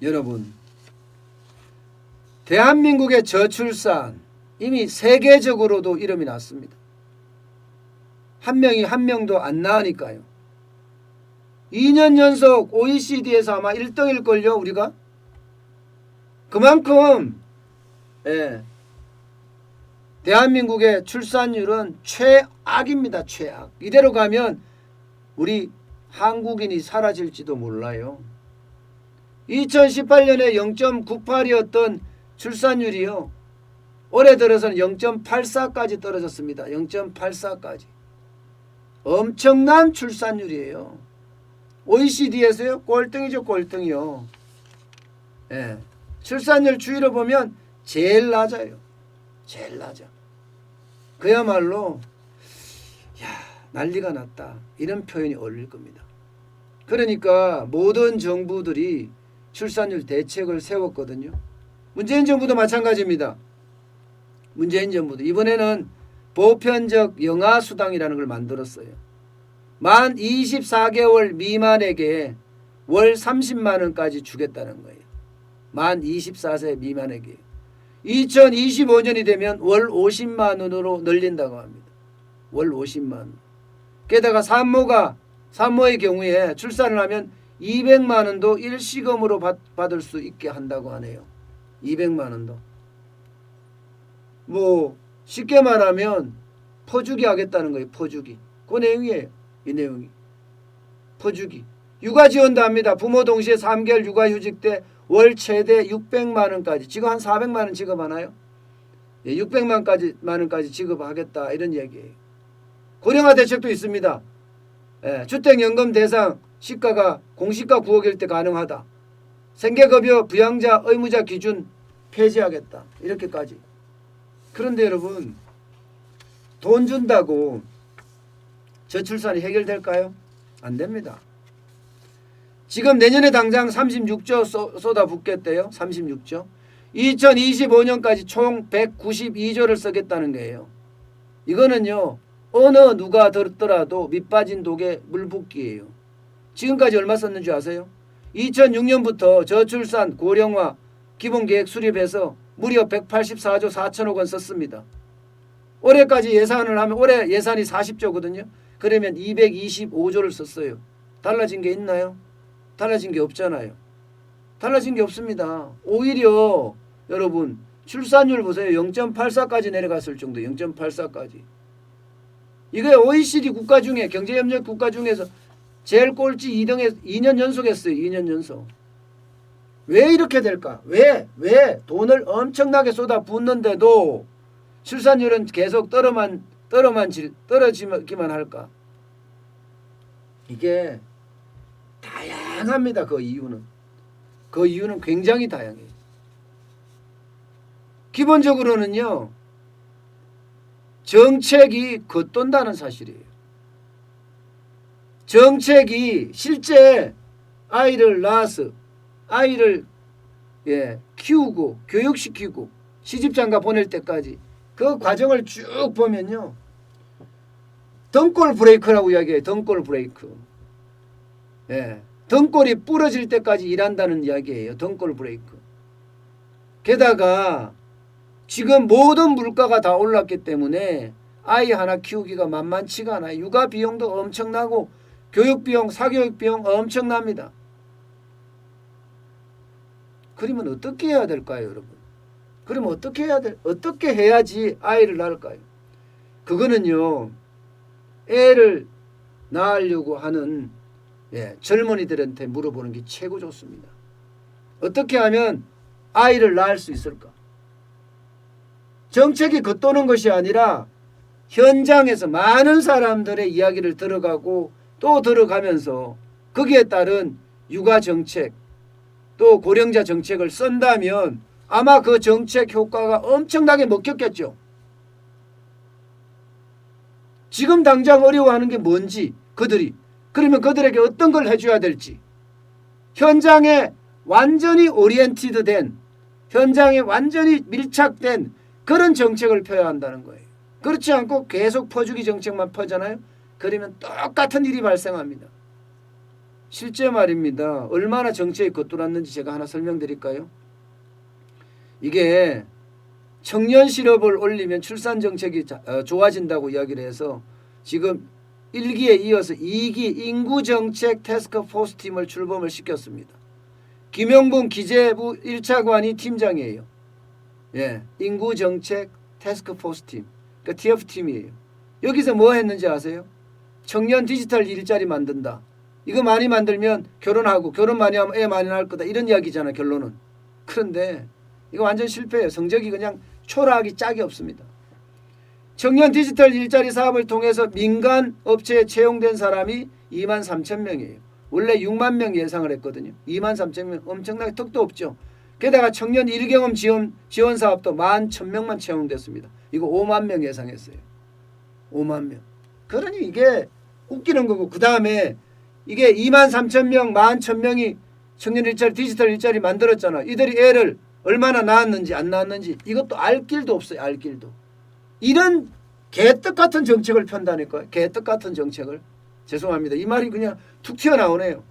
여러분, 대한민국의 저출산 이미 세계적으로도 이름이 났습니다. 한 명이 한 명도 안 낳으니까요. 2년 연속 OECD에서 아마 1등일걸요, 우리가? 그만큼 대한민국의 출산율은 최악입니다. 최악. 이대로 가면 우리 한국인이 사라질지도 몰라요. 2018년에 0.98이었던 출산율이요, 올해 들어서는 0.84까지 떨어졌습니다. 0.84까지. 엄청난 출산율이에요. OECD에서요 꼴등이죠. 꼴등이요. 출산율 추이로 보면 제일 낮아요. 제일 낮아. 그야말로 난리가 났다, 이런 표현이 어울릴 겁니다. 그러니까 모든 정부들이 출산율 대책을 세웠거든요. 문재인 정부도 마찬가지입니다. 문재인 정부도 이번에는 보편적 영아수당이라는 걸 만들었어요. 만 24개월 미만에게 월 30만 원까지 주겠다는 거예요. 만 24세 미만에게. 2025년이 되면 월 50만 원으로 늘린다고 합니다. 월 50만 원. 게다가 산모의 경우에 출산을 하면 200만 원도 일시금으로 받을 수 있게 한다고 하네요. 200만 원도. 뭐 쉽게 말하면 퍼주기 하겠다는 거예요. 퍼주기. 그 내용이에요. 이 내용이. 퍼주기. 육아지원도 합니다. 부모 동시에 3개월 육아휴직 때 월 최대 600만 원까지. 지금 한 400만 원 지급하나요? 600만 원까지 지급하겠다, 이런 얘기예요. 고령화 대책도 있습니다. 주택연금 대상 시가가 공시가 9억일 때 가능하다. 생계급여 부양자 의무자 기준 폐지하겠다, 이렇게까지. 그런데 여러분, 돈 준다고 저출산이 해결될까요? 안 됩니다. 지금 내년에 당장 36조 쏟아붓겠대요. 36조. 2025년까지 총 192조를 쓰겠다는 거예요. 이거는요, 어느 누가 들었더라도 밑빠진 독에 물 붓기예요. 지금까지 얼마 썼는지 아세요? 2006년부터 저출산 고령화 기본계획 수립해서 무려 184조 4천억 원 썼습니다. 올해까지 예산을 하면 올해 예산이 40조거든요. 그러면 225조를 썼어요. 달라진 게 있나요? 달라진 게 없잖아요. 달라진 게 없습니다. 오히려 여러분, 출산율 보세요. 0.84까지 내려갔을 정도. 0.84까지. 이게 OECD 국가 중에, 경제협력 국가 중에서 제일 꼴찌 2등에 2년 연속 했어요. 2년 연속. 왜 이렇게 될까? 왜 돈을 엄청나게 쏟아붓는데도 출산율은 계속 떨어지기만 할까? 이게 다양합니다. 그 이유는 굉장히 다양해요. 기본적으로는요, 정책이 겉돈다는 사실이에요. 정책이 실제 아이를 낳아서 아이를 키우고 교육시키고 시집장가 보낼 때까지 그 과정을 쭉 보면요, 등골 브레이크라고 이야기해요. 등골 브레이크. 등골이 부러질 때까지 일한다는 이야기예요. 등골 브레이크. 게다가 지금 모든 물가가 다 올랐기 때문에 아이 하나 키우기가 만만치가 않아요. 육아 비용도 엄청나고 교육 비용, 사교육 비용 엄청납니다. 그러면 어떻게 해야 될까요, 여러분? 그러면 어떻게 해야지 아이를 낳을까요? 그거는요, 애를 낳으려고 하는 젊은이들한테 물어보는 게 최고 좋습니다. 어떻게 하면 아이를 낳을 수 있을까? 정책이 겉도는 것이 아니라 현장에서 많은 사람들의 이야기를 들어가고 또 들어가면서 거기에 따른 육아 정책, 또 고령자 정책을 쓴다면 아마 그 정책 효과가 엄청나게 먹혔겠죠. 지금 당장 어려워하는 게 뭔지, 그러면 그들에게 어떤 걸 해줘야 될지, 현장에 완전히 오리엔티드 된, 현장에 완전히 밀착된 그런 정책을 펴야 한다는 거예요. 그렇지 않고 계속 퍼주기 정책만 펴잖아요. 그러면 똑같은 일이 발생합니다. 실제 말입니다. 얼마나 정책이 겉돌았는지 제가 하나 설명드릴까요? 이게 청년 실업을 올리면 출산 정책이 좋아진다고 이야기를 해서 지금 1기에 이어서 2기 인구정책 태스크포스 팀을 출범을 시켰습니다. 김영분 기재부 1차관이 팀장이에요. 예, 인구정책 태스크포스 팀, 그러니까 TF팀이에요. 여기서 뭐 했는지 아세요? 청년 디지털 일자리 만든다. 이거 많이 만들면 결혼하고 결혼 많이 하면 애 많이 낳을 거다. 이런 이야기잖아 결론은. 그런데 이거 완전 실패예요. 성적이 그냥 초라하기 짝이 없습니다. 청년 디지털 일자리 사업을 통해서 민간 업체에 채용된 사람이 2만 3천 명이에요. 원래 6만 명 예상을 했거든요. 2만 3천 명 엄청나게 턱도 없죠. 게다가 청년 일경험 지원 사업도 11,000명만 채용됐습니다. 이거 5만 명 예상했어요. 5만 명. 그러니 이게 웃기는 거고 그 다음에 이게 2만 3천 명, 11,000명이 청년 일자리 디지털 일자리 만들었잖아. 이들이 애를 얼마나 낳았는지 안 낳았는지 이것도 알 길도 없어요. 알 길도. 이런 개떡 같은 정책을 편다니까요. 개떡 같은 정책을. 죄송합니다. 이 말이 그냥 툭 튀어나오네요.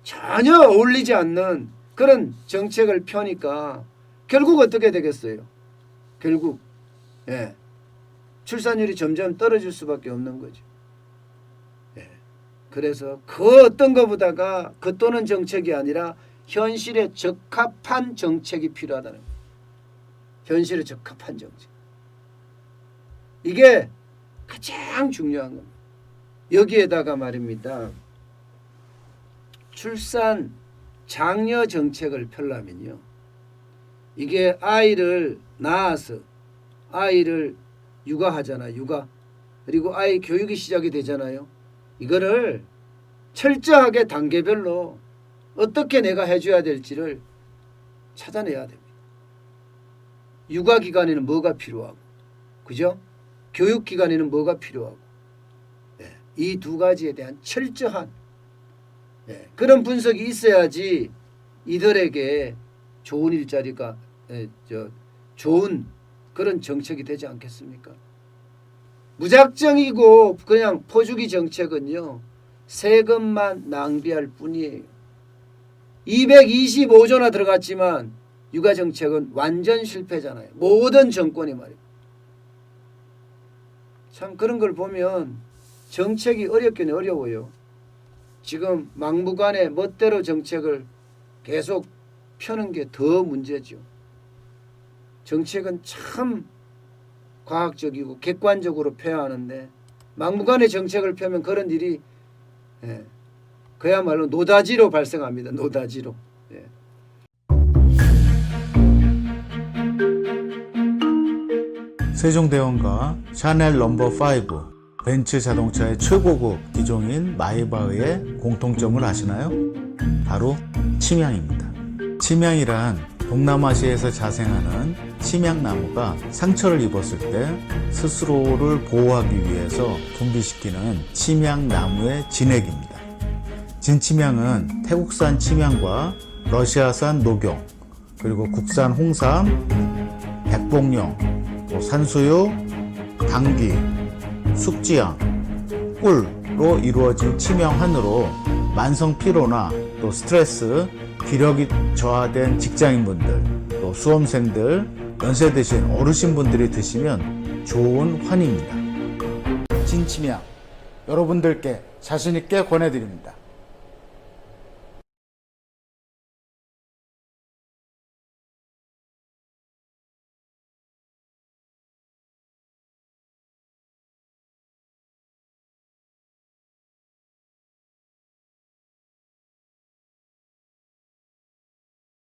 전혀 어울리지 않는 그런 정책을 펴니까 결국 어떻게 되겠어요? 결국 예, 출산율이 점점 떨어질 수밖에 없는 거죠. 예, 그래서 그 어떤 것보다가 겉도는 정책이 아니라 현실에 적합한 정책이 필요하다는 거예요. 현실에 적합한 정책. 이게 가장 중요한 겁니다. 여기에다가 말입니다. 출산 장려 정책을 펴려면요. 이게 아이를 낳아서 아이를 육아하잖아요. 육아. 그리고 아이 교육이 시작이 되잖아요. 이거를 철저하게 단계별로 어떻게 내가 해줘야 될지를 찾아내야 됩니다. 육아 기간에는 뭐가 필요하고, 그죠? 교육 기간에는 뭐가 필요하고, 이 두 가지에 대한 철저한 그런 분석이 있어야지 이들에게 좋은 일자리가 좋은 그런 정책이 되지 않겠습니까? 무작정이고 그냥 퍼주기 정책은요. 세금만 낭비할 뿐이에요. 225조나 들어갔지만 육아 정책은 완전 실패잖아요. 모든 정권이 말이에요. 참 그런 걸 보면 정책이 어렵긴 어려워요. 지금 막무가내 멋대로 정책을 계속 펴는 게 더 문제죠. 정책은 참 과학적이고 객관적으로 펴야 하는데 막무가내 정책을 펴면 그런 일이 그야말로 노다지로 발생합니다. 노다지로. 세종대왕과 샤넬 넘버5 벤츠 자동차의 최고급 기종인 마이바흐의 공통점을 아시나요? 바로 침향입니다. 침향이란 동남아시아에서 자생하는 침향나무가 상처를 입었을 때 스스로를 보호하기 위해서 분비시키는 침향나무의 진액입니다. 진침향은 태국산 침향과 러시아산 녹용, 그리고 국산 홍삼, 백봉령, 산수유, 당귀, 숙지향, 꿀로 이루어진 침향환으로 만성 피로나 또 스트레스, 기력이 저하된 직장인분들, 또 수험생들, 연세 드신 어르신분들이 드시면 좋은 환입니다. 진침향 여러분들께 자신있게 권해드립니다.